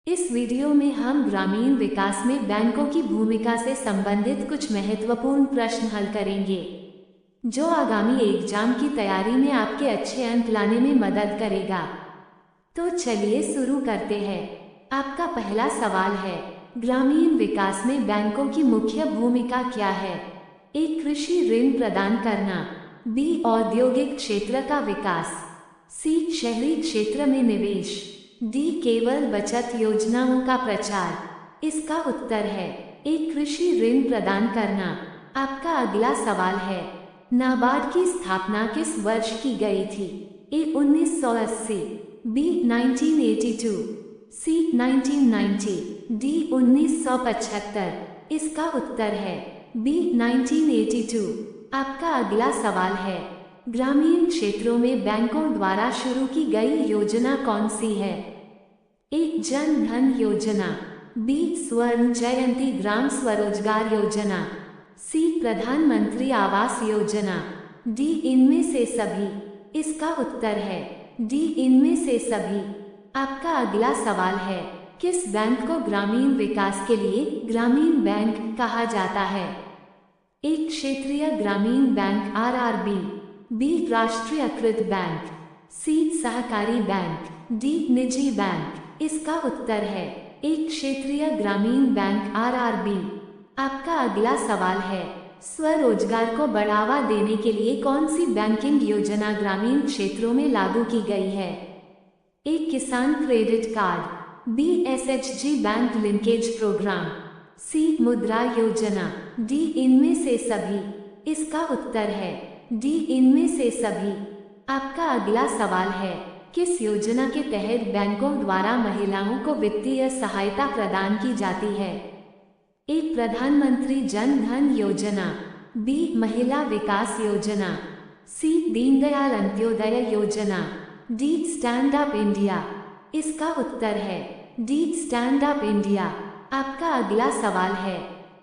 इस वीडियो में हम ग्रामीण विकास में बैंकों की भूमिका से संबंधित कुछ महत्वपूर्ण प्रश्न हल करेंगे, जो आगामी एग्जाम की तैयारी में आपके अच्छे अंक लाने में मदद करेगा। तो चलिए शुरू करते हैं। आपका पहला सवाल है, ग्रामीण विकास में बैंकों की मुख्य भूमिका क्या है? ए. कृषि ऋण प्रदान करना। बी. औद्योगिक क्षेत्र का विकास। सी. शहरी क्षेत्र में निवेश। डी. केवल बचत योजनाओं का प्रचार। इसका उत्तर है ए. कृषि ऋण प्रदान करना। आपका अगला सवाल है, नाबार्ड की स्थापना किस वर्ष की गई थी? ए. 1980। बी. 1982। सी. 1990। डी. 1975। इसका उत्तर है बी. 1982। आपका अगला सवाल है, ग्रामीण क्षेत्रों में बैंकों द्वारा शुरू की गई योजना कौन सी है? ए. जन धन योजना। बी. स्वर्ण जयंती ग्राम स्वरोजगार योजना। सी. प्रधानमंत्री आवास योजना। डी. इनमें से सभी। इसका उत्तर है डी. इनमें से सभी। आपका अगला सवाल है, किस बैंक को ग्रामीण विकास के लिए ग्रामीण बैंक कहा जाता है? ए. क्षेत्रीय ग्रामीण बैंक RRB। बी. राष्ट्रीयकृत बैंक। सी. सहकारी बैंक। डी. निजी बैंक। इसका उत्तर है ए. क्षेत्रीय ग्रामीण बैंक RRB। आपका अगला सवाल है, स्वरोजगार को बढ़ावा देने के लिए कौन सी बैंकिंग योजना ग्रामीण क्षेत्रों में लागू की गई है? ए. किसान credit card. B. SHG bank linkage programme. C. Mudra Yojana. D. इनमें से सभी। इसका उत्तर है डी. इनमें से सभी। आपका अगला सवाल है, किस योजना के तहत बैंकों द्वारा महिलाओं को वित्तीय सहायता प्रदान की जाती है? ए. प्रधानमंत्री जन धन योजना। बी. महिला विकास योजना। सी. दीनदयाल अंत्योदय योजना। डी. Stand up India. इसका उत्तर है डी. Stand up India. आपका अगला सवाल है,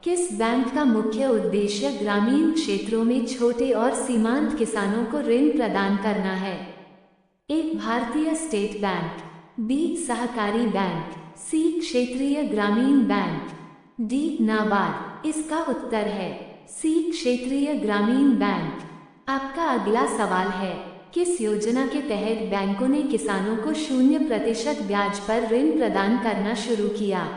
किस बैंक का मुख्य उद्देश्य ग्रामीण क्षेत्रों में छोटे और सीमांत किसानों को ऋण प्रदान करना है? ए. भारतीय स्टेट बैंक। बी. सहकारी बैंक। सी. क्षेत्रीय ग्रामीण बैंक। डी. नाबार्ड। इसका उत्तर है सी. क्षेत्रीय ग्रामीण बैंक। आपका अगला सवाल है, किस योजना के तहत बैंकों ने किसानों को 0% ब्याज पर ऋण प्रदान करना शुरू किया?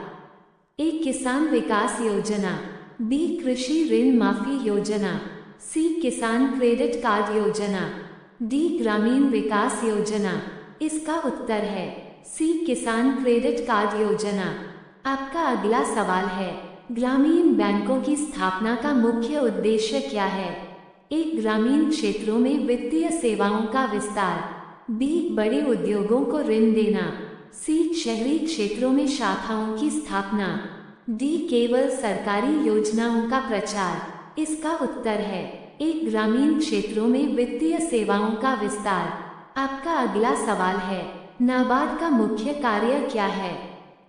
ए. किसान विकास योजना। बी. कृषि ऋण माफी योजना। सी. किसान क्रेडिट कार्ड योजना। डी. ग्रामीण विकास योजना। इसका उत्तर है सी. किसान क्रेडिट कार्ड योजना। आपका अगला सवाल है, ग्रामीण बैंकों की स्थापना का मुख्य उद्देश्य क्या है? ए. ग्रामीण क्षेत्रों में वित्तीय सेवाओं का विस्तार। बी. बड़े उद्योगों को ऋण देना। सी. शहरी क्षेत्रों में शाखाओं की स्थापना। डी. केवल सरकारी योजनाओं का प्रचार। इसका उत्तर है ए. ग्रामीण क्षेत्रों में वित्तीय सेवाओं का विस्तार। आपका अगला सवाल है, नाबार्ड का मुख्य कार्य क्या है?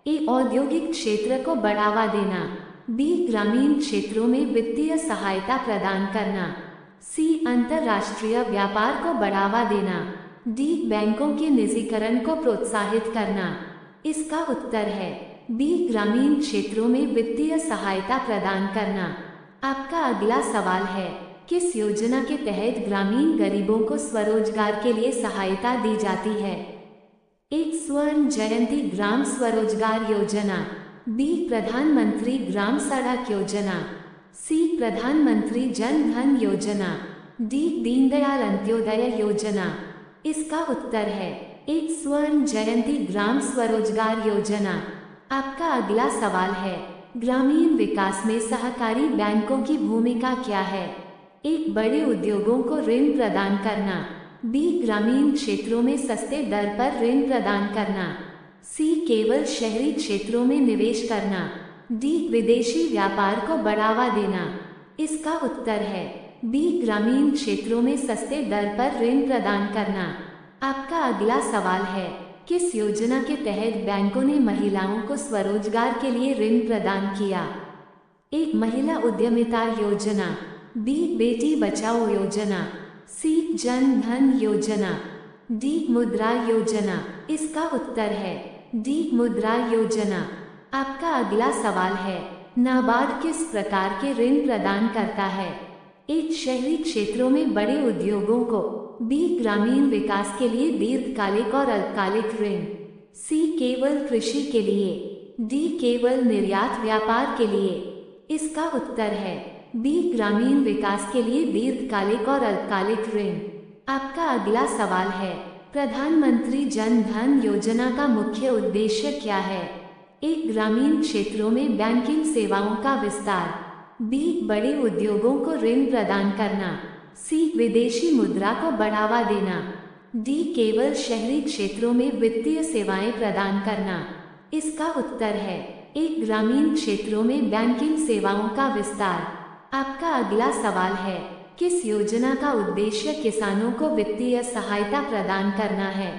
ए. औद्योगिक क्षेत्र को बढ़ावा देना। बी. ग्रामीण क्षेत्रों में वित्तीय सहायता प्रदान करना। सी. अंतर्राष्ट्रीय व्यापार को बढ़ावा देना। डी. बैंकों के निजीकरण को प्रोत्साहित करना। इसका उत्तर है बी. ग्रामीण क्षेत्रों में वित्तीय सहायता प्रदान करना। आपका अगला सवाल है, किस योजना के तहत ग्रामीण गरीबों को स्वरोजगार के लिए सहायता दी जाती है? ए. स्वर्ण जयंती ग्राम स्वरोजगार योजना। बी. प्रधानमंत्री ग्राम सड़क योजना। सी. प्रधानमंत्री जन धन योजना। डी. दीनदयाल अंत्योदय योजना। इसका उत्तर है ए. स्वर्ण जयंती ग्राम स्वरोजगार योजना। आपका अगला सवाल है, ग्रामीण विकास में सहकारी बैंकों की भूमिका क्या है? ए. बड़े उद्योगों को ऋण प्रदान करना। बी. ग्रामीण क्षेत्रों में सस्ते दर पर ऋण प्रदान करना। सी. केवल शहरी क्षेत्रों में निवेश करना। डी. विदेशी व्यापार को बढ़ावा देना। इसका उत्तर है बी. ग्रामीण क्षेत्रों में सस्ते दर पर ऋण प्रदान करना। आपका अगला सवाल है, किस योजना के तहत बैंकों ने महिलाओं को स्वरोजगार के लिए ऋण प्रदान किया? ए. महिला उद्यमिता योजना। बी. बेटी बचाओ योजना। सी. जन धन योजना। डी. मुद्रा योजना। इसका उत्तर है डी मुद्रा योजना। आपका अगला सवाल है, नाबार्ड किस प्रकार के ऋण प्रदान करता है? एक शहरी क्षेत्रों में बड़े उद्योगों को, बी ग्रामीण विकास के लिए दीर्घकालिक और अल्पकालिक ऋण, सी केवल कृषि के लिए, डी केवल निर्यात व्यापार के लिए। इसका उत्तर है बी ग्रामीण विकास के लिए दीर्घकालिक और अल्पकालिक ऋण। आपका अगला सवाल है, प्रधानमंत्री जन धन योजना का मुख्य उद्देश्य क्या है? एक ग्रामीण क्षेत्रों में बैंकिंग सेवाओं का विस्तार, बी बड़े उद्योगों को ऋण प्रदान करना, सी विदेशी मुद्रा को बढ़ावा देना, डी केवल शहरी क्षेत्रों में वित्तीय सेवाएं प्रदान करना। इसका उत्तर है एक ग्रामीण क्षेत्रों में बैंकिंग सेवाओं का विस्तार। आपका अगला सवाल है, किस योजना का उद्देश्य किसानों को वित्तीय सहायता प्रदान करना है?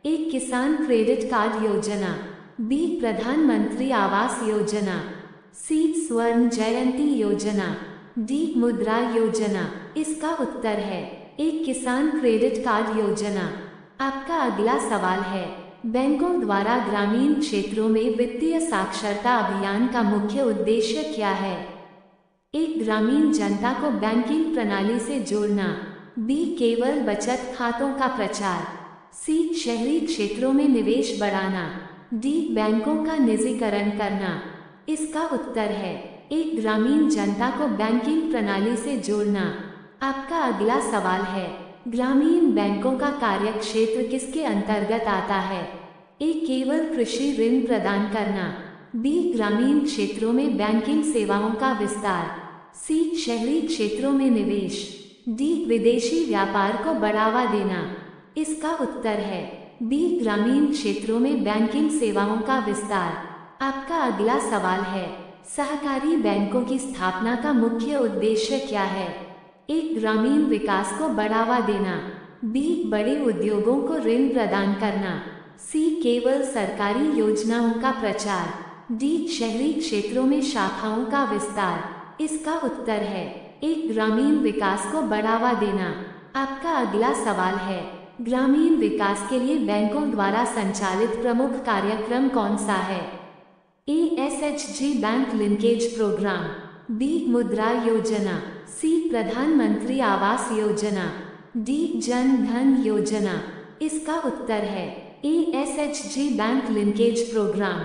एक किसान क्रेडिट कार्ड योजना, बी प्रधानमंत्री आवास योजना, सी स्वर्ण जयंती योजना, डी मुद्रा योजना। इसका उत्तर है एक किसान क्रेडिट कार्ड योजना। आपका अगला सवाल है, बैंकों द्वारा ग्रामीण क्षेत्रों में वित्तीय साक्षरता अभियान का मुख्य उद्देश्य क्या है? एक ग्रामीण जनता को बैंकिंग प्रणाली से जोड़ना, बी केवल बचत खातों का प्रचार, सी शहरी क्षेत्रों में निवेश बढ़ाना, डी बैंकों का निजीकरण करना। इसका उत्तर है एक ग्रामीण जनता को बैंकिंग प्रणाली से जोड़ना। आपका अगला सवाल है, ग्रामीण बैंकों का कार्यक्षेत्र किसके अंतर्गत आता है? ए केवल कृषि ऋण प्रदान करना, बी ग्रामीण क्षेत्रों में बैंकिंग सेवाओं का विस्तार, सी शहरी क्षेत्रों में निवेश, डी विदेशी व्यापार को बढ़ावा देना। इसका उत्तर है बी ग्रामीण क्षेत्रों में बैंकिंग सेवाओं का विस्तार। आपका अगला सवाल है, सहकारी बैंकों की स्थापना का मुख्य उद्देश्य क्या है? एक ग्रामीण विकास को बढ़ावा देना, बी बड़े उद्योगों को ऋण प्रदान करना, सी केवल सरकारी योजनाओं का प्रचार, डी शहरी क्षेत्रों में शाखाओं का विस्तार। इसका उत्तर है एक ग्रामीण विकास को बढ़ावा देना। आपका अगला सवाल है, ग्रामीण विकास के लिए बैंकों द्वारा संचालित प्रमुख कार्यक्रम कौन सा है? एएसएचजी बैंक लिंकेज प्रोग्राम, बी मुद्रा योजना, सी प्रधानमंत्री आवास योजना, डी जन धन योजना। इसका उत्तर है एएसएचजी बैंक लिंकेज प्रोग्राम।